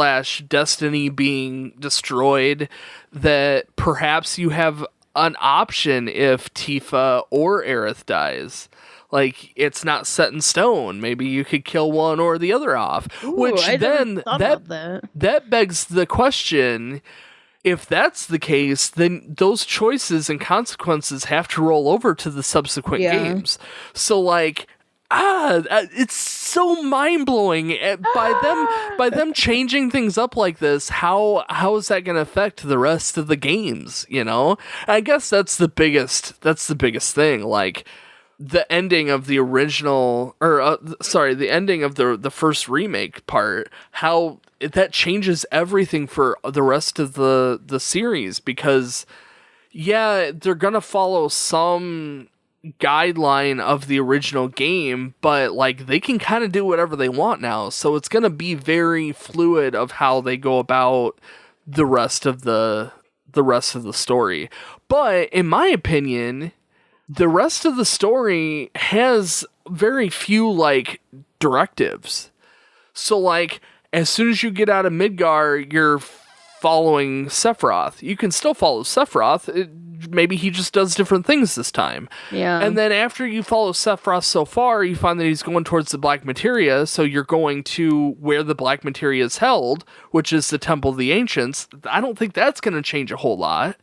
A: / destiny being destroyed, that perhaps you have an option if Tifa or Aerith dies. Like, it's not set in stone. Maybe you could kill one or the other off.
B: Ooh,
A: which then that begs the question, if that's the case, then those choices and consequences have to roll over to the subsequent games. So like, it's so mind-blowing. By them changing things up like this, how is that going to affect the rest of the games, I guess that's the biggest thing. Like, the ending of the original, the ending of the first remake part, how that changes everything for the rest of the series, because they're going to follow some guideline of the original game, but like, they can kind of do whatever they want now, so it's going to be very fluid of how they go about the rest of the story. But in my opinion, the rest of the story has very few like directives. So like, as soon as you get out of Midgar, you're following Sephiroth. You can still follow Sephiroth. maybe he just does different things this time.
B: Yeah.
A: And then after you follow Sephiroth so far, you find that he's going towards the Black Materia, so you're going to where the Black Materia is held, which is the Temple of the Ancients. I don't think that's going to change a whole lot.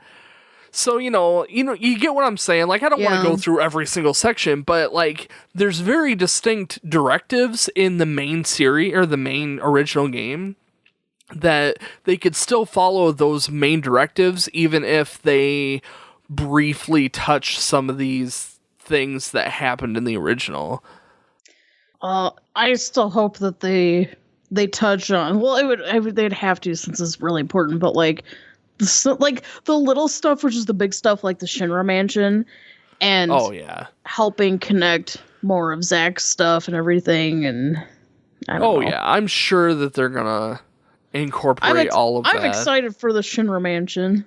A: So, you get what I'm saying. Like, I don't want to go through every single section, but, like, there's very distinct directives in the main series, or the main original game, that they could still follow those main directives, even if they briefly touch some of these things that happened in the original.
B: I still hope that they touch on, well, they'd have to, since it's really important, but, like, the little stuff, which is the big stuff, like the Shinra Mansion, and helping connect more of Zack's stuff and everything, and I don't know.
A: Yeah, I'm sure that they're gonna incorporate all of that.
B: I'm excited for the Shinra Mansion.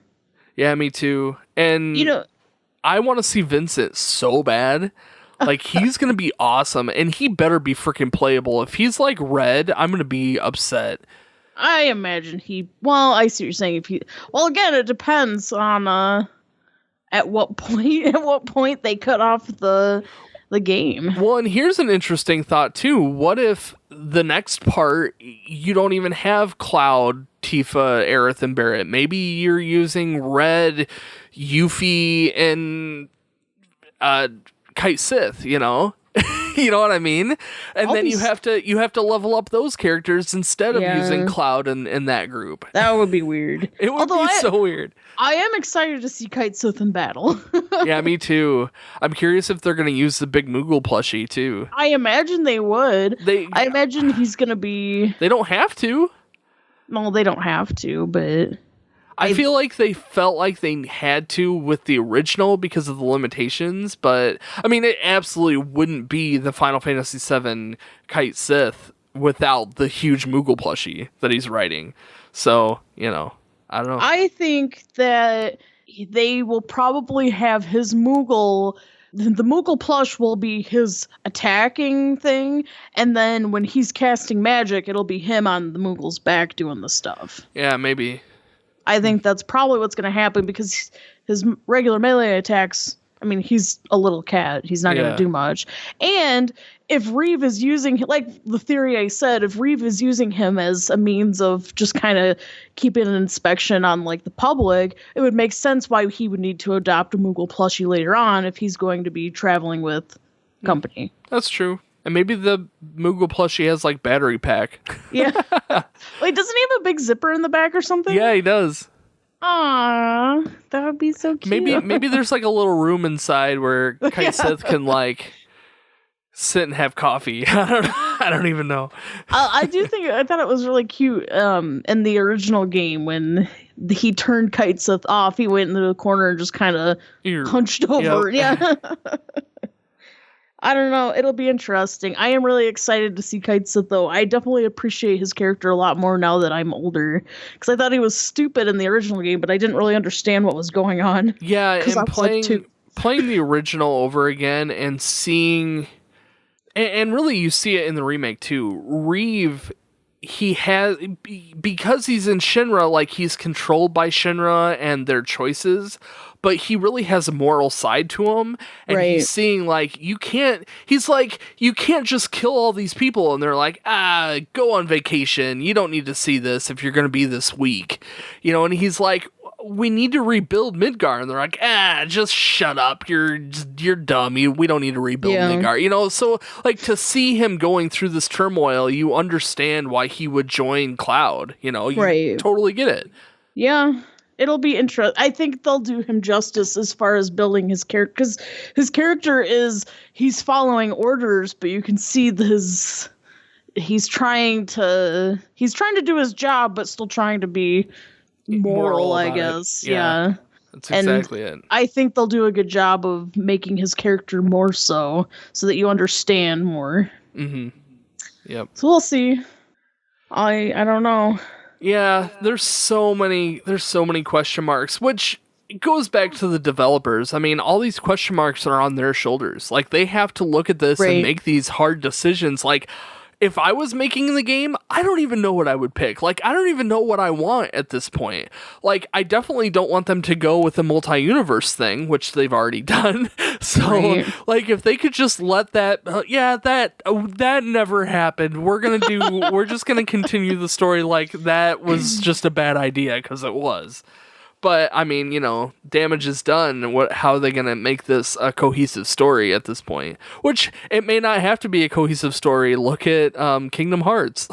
A: Yeah, me too. And I want to see Vincent so bad. Like, he's gonna be awesome, and he better be freaking playable. If he's like Red, I'm gonna be upset.
B: I imagine I see what you're saying. Well, again, it depends on at what point they cut off the game.
A: Well, and here's an interesting thought too. What if the next part you don't even have Cloud, Tifa, Aerith, and Barret? Maybe you're using Red, Yuffie, and Kite Sith, you know what I mean? And then you have to level up those characters instead of using Cloud in that group.
B: That would be weird.
A: It would be so weird.
B: I am excited to see Kite Sith in battle.
A: Yeah, me too. I'm curious if they're going to use the big Moogle plushie too.
B: I imagine they would. I imagine he's going to be...
A: They don't have to.
B: No, they don't have to, but...
A: I feel like they felt like they had to with the original because of the limitations, but I mean, it absolutely wouldn't be the Final Fantasy VII Kite Sith without the huge Moogle plushie that he's writing. So, I don't know.
B: I think that they will probably have his Moogle. The Moogle plush will be his attacking thing, and then when he's casting magic, it'll be him on the Moogle's back doing the stuff.
A: Yeah, maybe.
B: I think that's probably what's going to happen because his regular melee attacks, I mean, he's a little cat. He's not going to do much. And if Reeve is using, like the theory I said, if Reeve is using him as a means of just kind of keeping an inspection on like the public, it would make sense why he would need to adopt a Moogle plushie later on if he's going to be traveling with company.
A: That's true. And maybe the Moogle plushie has like battery pack.
B: Yeah. Wait, doesn't he have a big zipper in the back or something?
A: Yeah, he does.
B: Aww, that would be so cute.
A: Maybe there's like a little room inside where Kite Sith can like sit and have coffee. I don't even know.
B: I thought it was really cute in the original game when he turned Kite Sith off. He went into the corner and just kind of hunched over.
A: Yep.
B: Yeah. I don't know. It'll be interesting. I am really excited to see Kite Sith, though. I definitely appreciate his character a lot more now that I'm older. Because I thought he was stupid in the original game, but I didn't really understand what was going on.
A: Yeah, and playing the original over again and seeing... And really, you see it in the remake, too. Reeve, he has... Because he's in Shinra, like, he's controlled by Shinra and their choices... But he really has a moral side to him, and he's seeing like you can't just kill all these people, and they're like, go on vacation. You don't need to see this if you're going to be this weak, And he's like, we need to rebuild Midgar, and they're like, just shut up. You're dumb. We don't need to rebuild Midgar. So like to see him going through this turmoil, you understand why he would join Cloud. You totally get it.
B: Yeah. It'll be interesting. I think they'll do him justice as far as building his character, because his character he's following orders, but you can see he's trying to do his job, but still trying to be moral I guess. Yeah.
A: That's exactly it.
B: I think they'll do a good job of making his character more so that you understand more.
A: Mm-hmm. Yep.
B: So we'll see. I don't know.
A: Yeah, there's so many question marks, which goes back to the developers. I mean, all these question marks are on their shoulders. Like, they have to look at this and make these hard decisions. Like, if I was making the game, I don't even know what I would pick. Like, I don't even know what I want at this point. Like, I definitely don't want them to go with the multi-universe thing, which they've already done. So,
B: Right.
A: like, if they could just let that, that never happened. We're just gonna continue the story like that was just a bad idea, because it was. But, I mean, damage is done. How are they going to make this a cohesive story at this point? Which, it may not have to be a cohesive story. Look at Kingdom Hearts.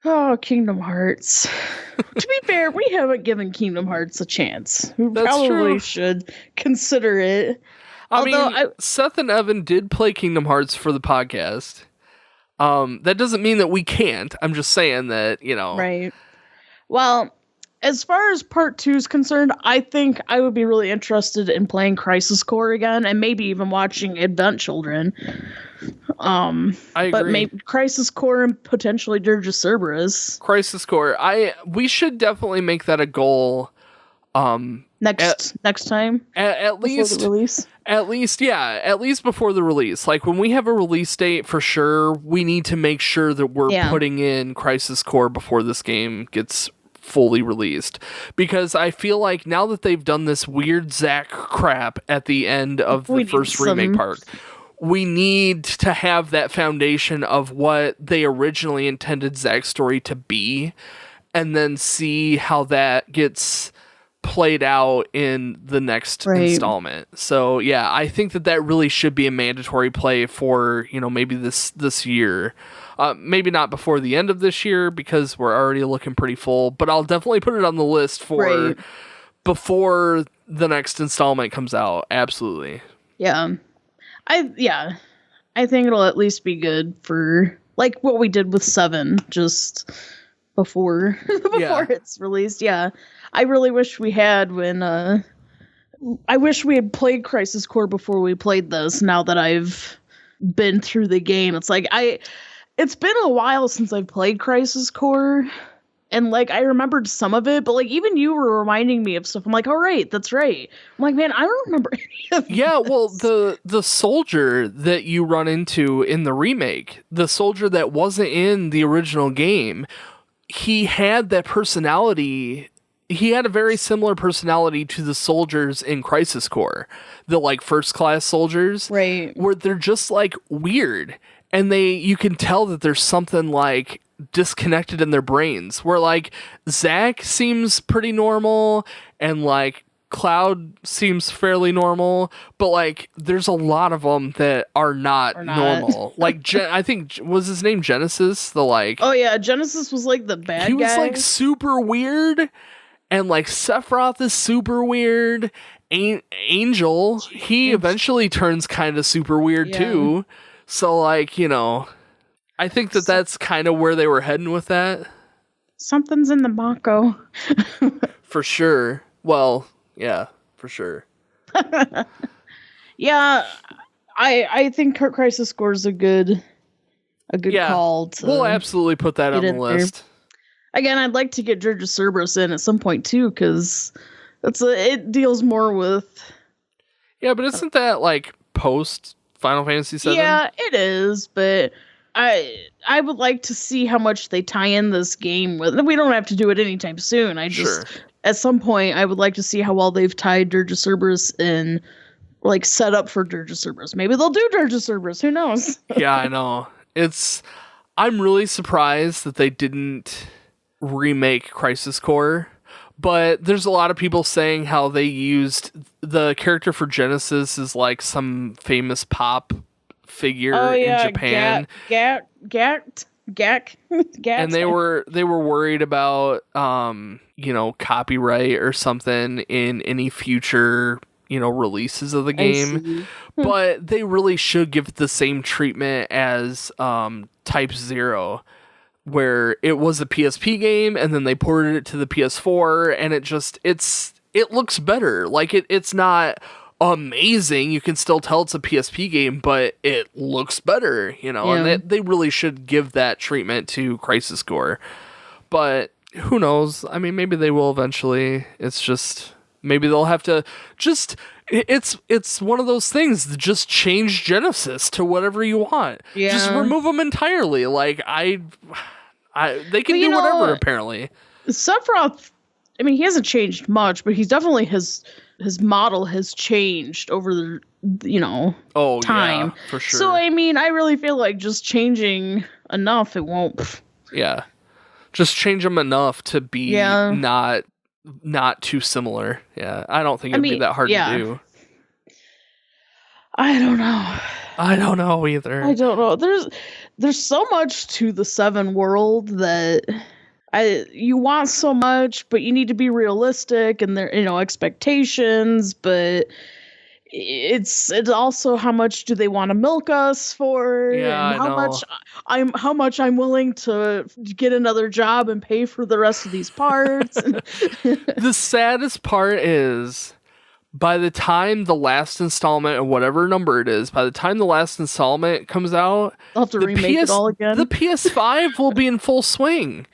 B: Oh, Kingdom Hearts. To be fair, we haven't given Kingdom Hearts a chance. We probably should consider it.
A: I mean, Seth and Evan did play Kingdom Hearts for the podcast. That doesn't mean that we can't. I'm just saying that,
B: Right. Well, as far as part 2 is concerned, I think I would be really interested in playing Crisis Core again, and maybe even watching Advent Children.
A: I agree.
B: But maybe Crisis Core and potentially Dirge of Cerberus.
A: Crisis Core. We should definitely make that a goal.
B: Next time.
A: At least
B: the release.
A: At least before the release. Like, when we have a release date for sure, we need to make sure that we're putting in Crisis Core before this game gets fully released, because I feel like now that they've done this weird Zack crap at the end of the first remake part, we need to have that foundation of what they originally intended Zack's story to be, and then see how that gets played out in the next installment. So yeah, I think that really should be a mandatory play for, maybe this year. Maybe not before the end of this year, because we're already looking pretty full, but I'll definitely put it on the list for before the next installment comes out. Absolutely. Yeah.
B: I think it'll at least be good for like what we did with 7 just before it's released. Yeah. I really wish we had I wish we had played Crisis Core before we played this, now that I've been through the game. It's like it's been a while since I've played Crisis Core, and like I remembered some of it, but like even you were reminding me of stuff. I'm like, oh right, that's right. I'm like, man, I don't remember any of this.
A: Yeah, well, the soldier that you run into in the remake, the soldier that wasn't in the original game, he had that personality. He had a very similar personality to the soldiers in Crisis Core, the like first class soldiers,
B: right?
A: Where they're just like weird. And you can tell that there's something like disconnected in their brains, where like Zack seems pretty normal and like Cloud seems fairly normal, but like there's a lot of them that are not normal. Like I think, was his name Genesis?
B: Oh yeah, Genesis was like the bad guy.
A: He was like super weird, and like Sephiroth is super weird. Angel, he eventually turns kind of super weird too. So, like, I think that's kind of where they were heading with that.
B: Something's in the Mako.
A: For sure. Well, yeah, for sure.
B: Yeah, I think Crisis Core is a good call.
A: We'll absolutely put that on the list.
B: Again, I'd like to get Dirge of Cerberus in at some point, too, because it deals more with...
A: Yeah, but isn't that, like, post Final Fantasy VII?
B: Yeah, it is, but I would like to see how much they tie in this game with. We don't have to do it anytime soon. At some point, I would like to see how well they've tied Dirge of Cerberus in, like, set up for Dirge of Cerberus. Maybe they'll do Dirge of Cerberus. Who knows?
A: Yeah, I know. I'm really surprised that they didn't remake Crisis Core. But there's a lot of people saying how they used the character for Genesis as like some famous pop figure in Japan.
B: Gak.
A: And they were worried about copyright or something in any future releases of the game. But they really should give it the same treatment as Type 0. Where it was a PSP game and then they ported it to the PS4, and it looks better. Like it's not amazing. You can still tell it's a PSP game, but it looks better, and they really should give that treatment to Crisis Core. But who knows? I mean, maybe they will eventually. It's just Maybe they'll have to just... It's one of those things. Just change Genesis to whatever you want.
B: Yeah.
A: Just remove them entirely. Like, they can do whatever, apparently.
B: Sephiroth, I mean, he hasn't changed much, but he's definitely his model has changed over the time.
A: Yeah, for sure.
B: So I mean, I really feel like just changing enough, it won't.
A: Yeah, just change them enough to be not too similar. Yeah, I don't think it'd be that hard to do.
B: I don't know.
A: I don't know either.
B: I don't know. There's so much to the 7 world that you want so much, but you need to be realistic and there, expectations, but it's also how much do they want to milk us for, and how much I'm willing to get another job and pay for the rest of these parts.
A: The saddest part is, by the time the last installment, or whatever number it is, by the time the last installment comes out,
B: I'll have to remake it all again.
A: The PS5 will be in full swing.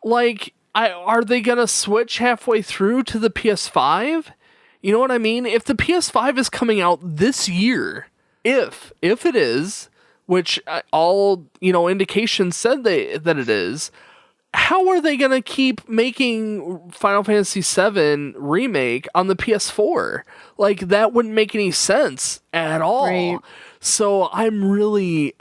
A: Like, are they gonna switch halfway through to the PS5? You know what I mean? If the PS5 is coming out this year, if it is, which all indications said that it is, how are they gonna keep making Final Fantasy VII Remake on the PS4? Like, that wouldn't make any sense at all.
B: Right.
A: So I'm really,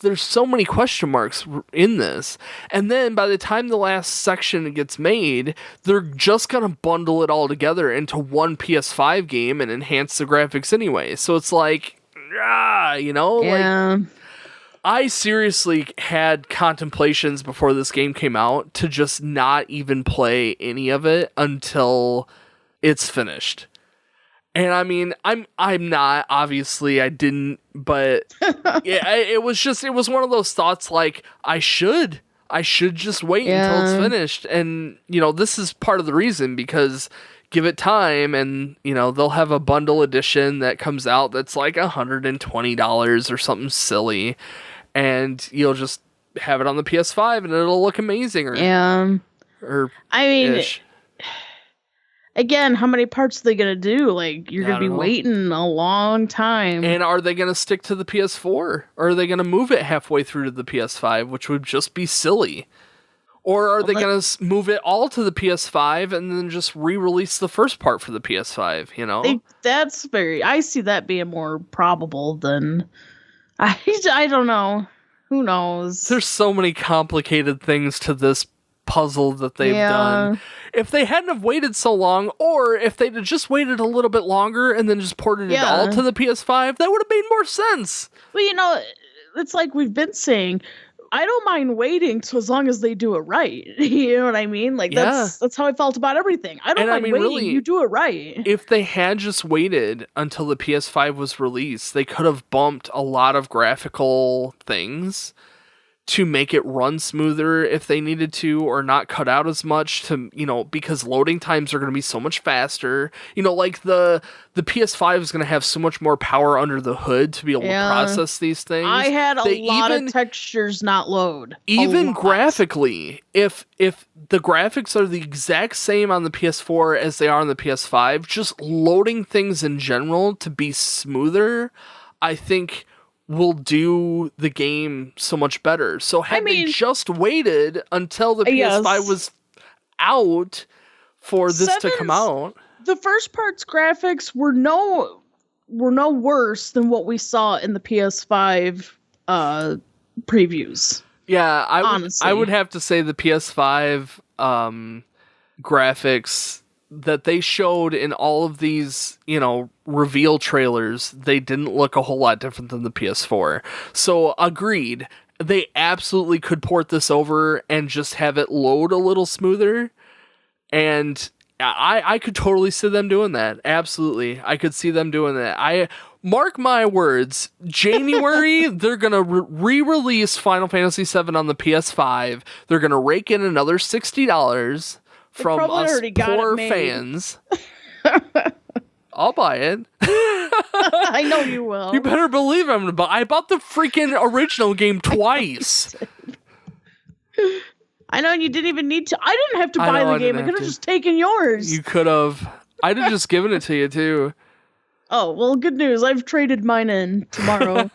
A: there's so many question marks in this. And then by the time the last section gets made, they're just going to bundle it all together into one PS5 game and enhance the graphics anyway. So it's like, like, I seriously had contemplations before this game came out to just not even play any of it until it's finished. And I mean, I'm not, obviously I didn't, but yeah, it was one of those thoughts like, I should just wait until it's finished. And, this is part of the reason, because give it time and, they'll have a bundle edition that comes out that's like $120 or something silly. And you'll just have it on the PS5 and it'll look amazing.
B: Again, how many parts are they going to do? Like, you're going to be waiting a long time.
A: And are they going to stick to the PS4? Or are they going to move it halfway through to the PS5, which would just be silly? Or are they going to move it all to the PS5 and then just re-release the first part for the PS5,
B: I see that being more probable than... I don't know. Who knows?
A: There's so many complicated things to this puzzle that they've done. If they hadn't have waited so long, or if they'd have just waited a little bit longer and then just ported it all to the PS5, that would have made more sense.
B: Well, it's like we've been saying, I don't mind waiting as long as they do it right. You know what I mean? Like, that's how I felt about everything. I don't mind waiting. Really, you do it right.
A: If they had just waited until the PS5 was released, they could have bumped a lot of graphical things to make it run smoother if they needed to, or not cut out as much to, because loading times are going to be so much faster. Like the PS5 is going to have so much more power under the hood to be able to process these things.
B: I had a lot of textures not load.
A: Even graphically, if the graphics are the exact same on the PS4 as they are on the PS5, just loading things in general to be smoother, I think will do the game so much better. So they just waited until the PS5 was out for this to come out.
B: The first part's graphics were no worse than what we saw in the PS5 previews.
A: Yeah, I would have to say the PS5 graphics that they showed in all of these, reveal trailers, they didn't look a whole lot different than the PS4. So, agreed. They absolutely could port this over and just have it load a little smoother. And I could totally see them doing that. Absolutely. I could see them doing that. Mark my words, January, they're going to re-release Final Fantasy VII on the PS5. They're going to rake in another $60 from us poor fans. I'll buy it.
B: I know you will.
A: You better believe I'm gonna buy. I bought the freaking original game twice.
B: I know, you didn't even need to. I didn't have to buy the game. I could have just taken yours.
A: You could have. I'd have just given it to you too.
B: Oh, well, good news. I've traded mine in tomorrow.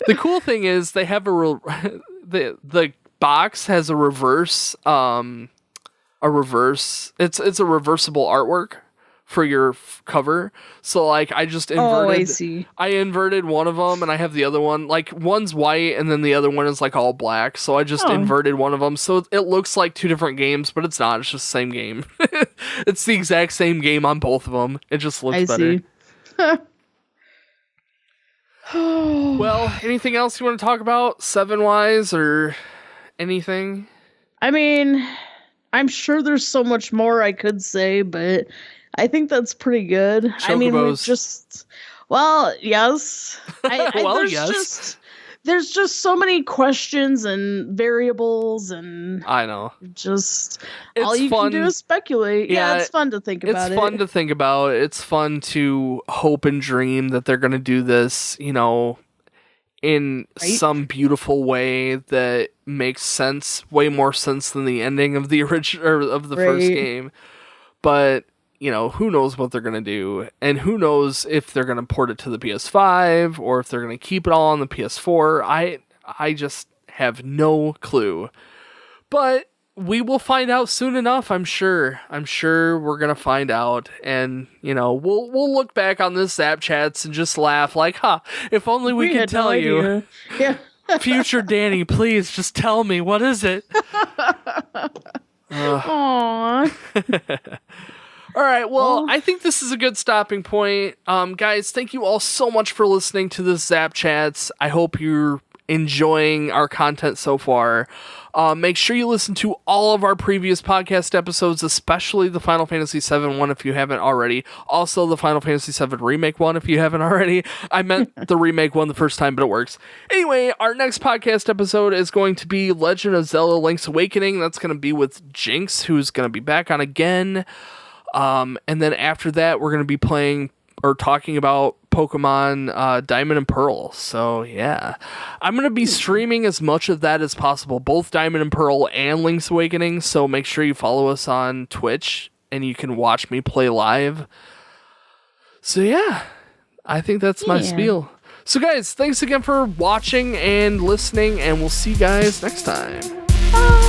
A: The cool thing is they have the box has a reverse. It's a reversible artwork for your cover. So like I just inverted.
B: Oh, I see.
A: I inverted one of them, and I have the other one. Like one's white, and then the other one is like all black. So I just inverted one of them, so it looks like two different games, but it's not. It's just the same game. It's the exact same game on both of them. It just looks better. Well, anything else you want to talk about 7-wise or anything?
B: I mean, I'm sure there's so much more I could say, but I think that's pretty good.
A: Chocobos.
B: I mean, we've just, well, yes.
A: Yes.
B: There's just so many questions and variables, and
A: I know.
B: Just
A: It's
B: all you
A: fun.
B: can do is speculate. Yeah, it's fun to think about.
A: It's fun to think about. It's fun to hope and dream that they're going to do this, in some beautiful way that makes sense, way more sense than the ending of the original or of the first game. But who knows what they're going to do, and who knows if they're going to port it to the PS5 or if they're going to keep it all on the PS4. I just have no clue. But we will find out soon enough, I'm sure. I'm sure we're going to find out, and we'll look back on this Zap Chats and just laugh like, if only we could tell you.
B: Yeah.
A: Future Danny, please just tell me, what is it?
B: Aww.
A: All right, well, I think this is a good stopping point. Guys, thank you all so much for listening to this Zap Chats. I hope you're enjoying our content so far. Make sure you listen to all of our previous podcast episodes, especially the Final Fantasy VII one if you haven't already. Also, the Final Fantasy VII Remake one if you haven't already. I meant the remake one the first time, but it works. Anyway, our next podcast episode is going to be Legend of Zelda Link's Awakening. That's going to be with Jinx, who's going to be back on again. And then after that, we're going to be playing or talking about Pokemon Diamond and Pearl. So yeah, I'm going to be streaming as much of that as possible, both Diamond and Pearl and Link's Awakening. So make sure you follow us on Twitch and you can watch me play live. So yeah, I think that's my spiel. So guys, thanks again for watching and listening, and we'll see you guys next time.
B: Bye.